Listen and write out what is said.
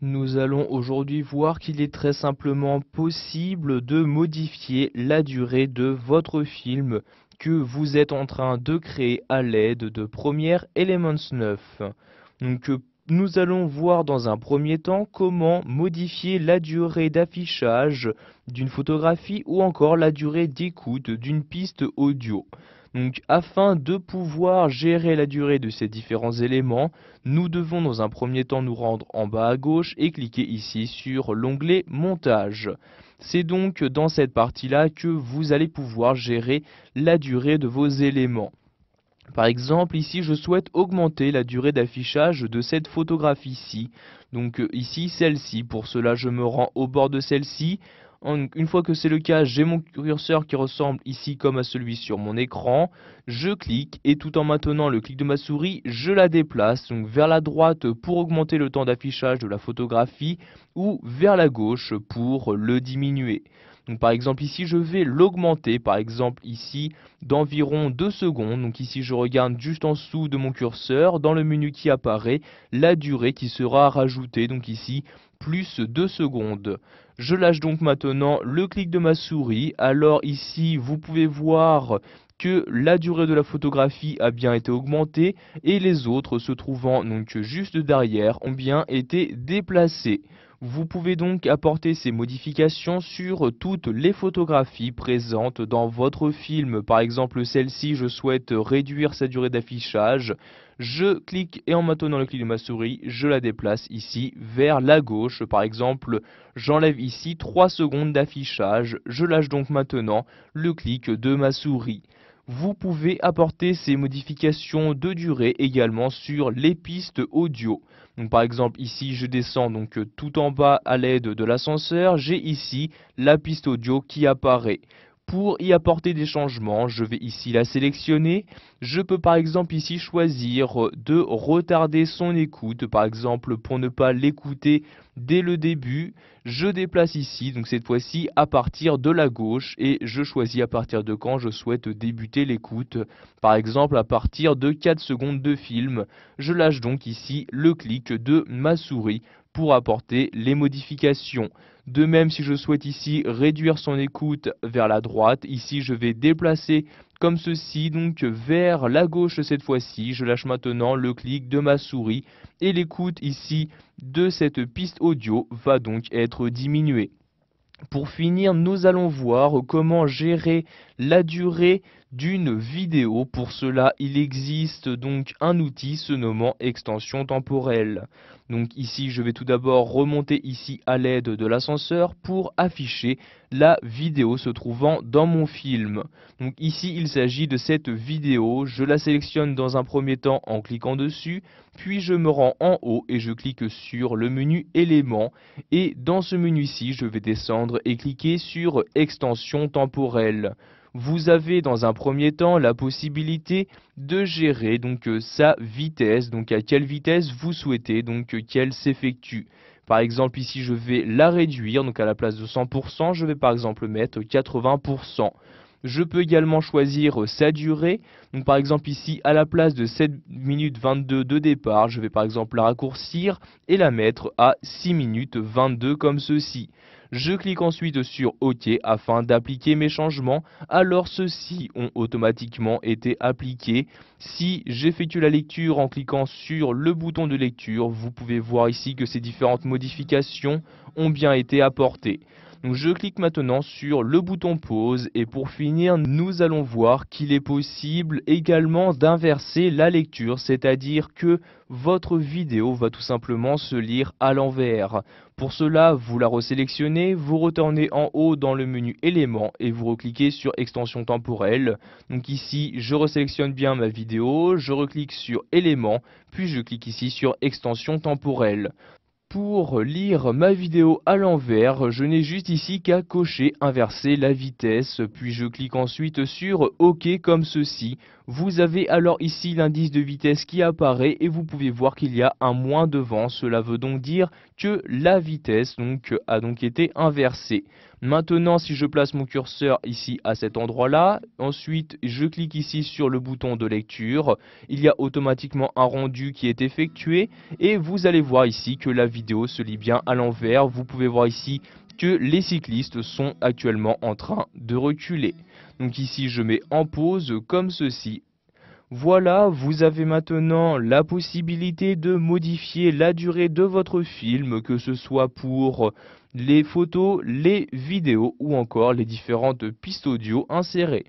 Nous allons aujourd'hui voir qu'il est très simplement possible de modifier la durée de votre film que vous êtes en train de créer à l'aide de Premiere Elements 9. Donc, nous allons voir dans un premier temps comment modifier la durée d'affichage d'une photographie ou encore la durée d'écoute d'une piste audio. Donc, afin de pouvoir gérer la durée de ces différents éléments, nous devons dans un premier temps nous rendre en bas à gauche et cliquer ici sur l'onglet Montage. C'est donc dans cette partie-là que vous allez pouvoir gérer la durée de vos éléments. Par exemple, ici, je souhaite augmenter la durée d'affichage de cette photographie-ci. Donc ici, celle-ci. Pour cela, je me rends au bord de celle-ci. Une fois que c'est le cas, j'ai mon curseur qui ressemble ici comme à celui sur mon écran. Je clique et tout en maintenant le clic de ma souris, je la déplace donc vers la droite pour augmenter le temps d'affichage de la photographie ou vers la gauche pour le diminuer. Donc par exemple ici je vais l'augmenter par exemple ici d'environ 2 secondes. Donc ici je regarde juste en dessous de mon curseur dans le menu qui apparaît la durée qui sera rajoutée. Donc ici plus 2 secondes. Je lâche donc maintenant le clic de ma souris. Alors ici vous pouvez voir que la durée de la photographie a bien été augmentée et les autres se trouvant donc juste derrière ont bien été déplacés. Vous pouvez donc apporter ces modifications sur toutes les photographies présentes dans votre film. Par exemple, celle-ci, je souhaite réduire sa durée d'affichage. Je clique et en maintenant le clic de ma souris, je la déplace ici vers la gauche. Par exemple, j'enlève ici 3 secondes d'affichage. Je lâche donc maintenant le clic de ma souris. Vous pouvez apporter ces modifications de durée également sur les pistes audio. Donc par exemple ici je descends donc tout en bas à l'aide de l'ascenseur, j'ai ici la piste audio qui apparaît. Pour y apporter des changements, je vais ici la sélectionner. Je peux par exemple ici choisir de retarder son écoute, par exemple pour ne pas l'écouter dès le début. Je déplace ici, donc cette fois-ci à partir de la gauche et je choisis à partir de quand je souhaite débuter l'écoute. Par exemple à partir de 4 secondes de film. Je lâche donc ici le clic de ma souris pour apporter les modifications. De même, si je souhaite ici réduire son écoute vers la droite, ici je vais déplacer comme ceci, donc vers la gauche cette fois-ci. Je lâche maintenant le clic de ma souris et l'écoute ici de cette piste audio va donc être diminuée. Pour finir, nous allons voir comment gérer la durée d'une vidéo. Pour cela, il existe donc un outil se nommant extension temporelle. Donc ici, je vais tout d'abord remonter ici à l'aide de l'ascenseur pour afficher la vidéo se trouvant dans mon film. Donc ici, il s'agit de cette vidéo. Je la sélectionne dans un premier temps en cliquant dessus, puis je me rends en haut et je clique sur le menu éléments. Et dans ce menu-ci, je vais descendre et cliquer sur extension temporelle. Vous avez dans un premier temps la possibilité de gérer donc sa vitesse, donc à quelle vitesse vous souhaitez donc qu'elle s'effectue. Par exemple ici je vais la réduire, donc à la place de 100%, je vais par exemple mettre 80%. Je peux également choisir sa durée. Donc par exemple ici à la place de 7 minutes 22 de départ, je vais par exemple la raccourcir et la mettre à 6 minutes 22 comme ceci. Je clique ensuite sur OK afin d'appliquer mes changements. Alors ceux-ci ont automatiquement été appliqués. Si j'effectue la lecture en cliquant sur le bouton de lecture, vous pouvez voir ici que ces différentes modifications ont bien été apportées. Donc je clique maintenant sur le bouton pause et pour finir, nous allons voir qu'il est possible également d'inverser la lecture, c'est-à-dire que votre vidéo va tout simplement se lire à l'envers. Pour cela, vous la resélectionnez, vous retournez en haut dans le menu éléments et vous recliquez sur extension temporelle. Donc ici, je resélectionne bien ma vidéo, je reclique sur éléments, puis je clique ici sur extension temporelle. Pour lire ma vidéo à l'envers, je n'ai juste ici qu'à cocher inverser la vitesse, puis je clique ensuite sur OK comme ceci. Vous avez alors ici l'indice de vitesse qui apparaît et vous pouvez voir qu'il y a un moins devant. Cela veut donc dire que la vitesse a donc été inversée. Maintenant, si je place mon curseur ici à cet endroit-là, ensuite je clique ici sur le bouton de lecture, il y a automatiquement un rendu qui est effectué et vous allez voir ici que la vidéo vidéo se lit bien à l'envers. Vous pouvez voir ici que les cyclistes sont actuellement en train de reculer. Donc ici je mets en pause comme ceci. Voilà, vous avez maintenant la possibilité de modifier la durée de votre film, que ce soit pour les photos, les vidéos ou encore les différentes pistes audio insérées.